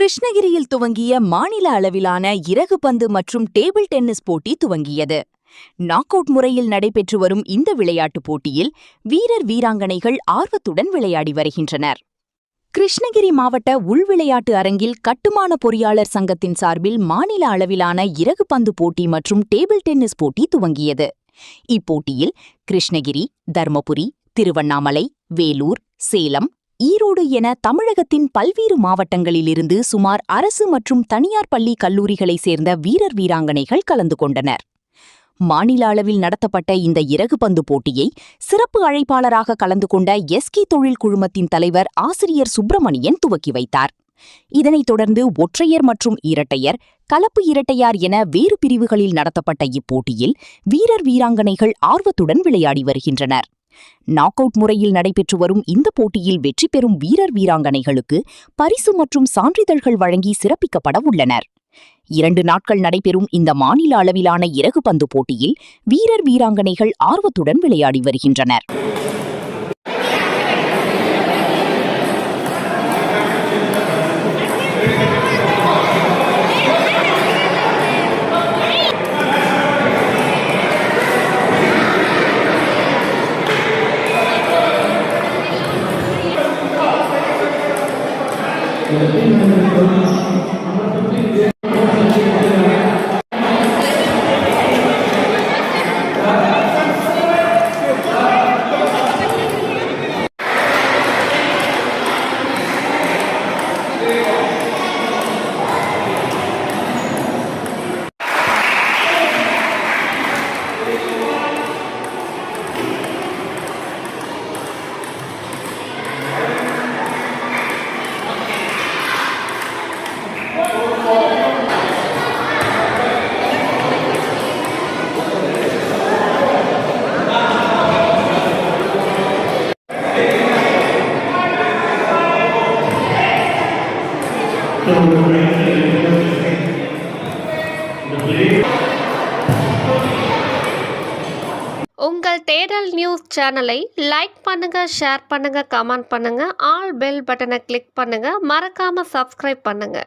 கிருஷ்ணகிரியில் துவங்கிய மாநில அளவிலான இறகு பந்து மற்றும் டேபிள் டென்னிஸ் போட்டி துவங்கியது. நாக் அவுட் முறையில் நடைபெற்று வரும் இந்த விளையாட்டுப் போட்டியில் வீரர் வீராங்கனைகள் ஆர்வத்துடன் விளையாடி வருகின்றனர். கிருஷ்ணகிரி மாவட்ட உள்விளையாட்டு அரங்கில் கட்டுமான பொறியாளர் சங்கத்தின் சார்பில் மாநில அளவிலான இறகு பந்து போட்டி மற்றும் டேபிள் டென்னிஸ் போட்டி துவங்கியது. இப்போட்டியில் கிருஷ்ணகிரி, தர்மபுரி, திருவண்ணாமலை, வேலூர், சேலம், ஈரோடு என தமிழகத்தின் பல்வேறு மாவட்டங்களிலிருந்து சுமார் அரசு மற்றும் தனியார் பள்ளி கல்லூரிகளைச் சேர்ந்த வீரர் வீராங்கனைகள் கலந்து கொண்டனர். மாநில அளவில் நடத்தப்பட்ட இந்த இறகுபந்து போட்டியை சிறப்பு அழைப்பாளராக கலந்து கொண்ட எஸ்கே தொழில் குழுமத்தின் தலைவர் ஆசிரியர் சுப்பிரமணியன் துவக்கி வைத்தார். இதனைத் தொடர்ந்து ஒற்றையர் மற்றும் இரட்டையர், கலப்பு இரட்டையார் என வேறு பிரிவுகளில் நடத்தப்பட்ட இப்போட்டியில் வீரர் வீராங்கனைகள் ஆர்வத்துடன் விளையாடி வருகின்றனர். நாக் அவுட் முறையில் நடைபெற்று வரும் இந்த போட்டியில் வெற்றி பெறும் வீரர் வீராங்கனைகளுக்கு பரிசு மற்றும் சான்றிதழ்கள் வழங்கி சிறப்பிக்கப்பட உள்ளனர். 2 நாட்கள் நடைபெறும் இந்த மாநில அளவிலான இறகுபந்து போட்டியில் வீரர் வீராங்கனைகள் ஆர்வத்துடன் விளையாடி வருகின்றனர். உங்கள் தேடல் நியூஸ் சேனலை லைக் பண்ணுங்க, ஷேர் பண்ணுங்க, கமெண்ட் பண்ணுங்க, ஆல் பெல் பட்டனை கிளிக் பண்ணுங்க, மறக்காம சப்ஸ்கிரைப் பண்ணுங்க.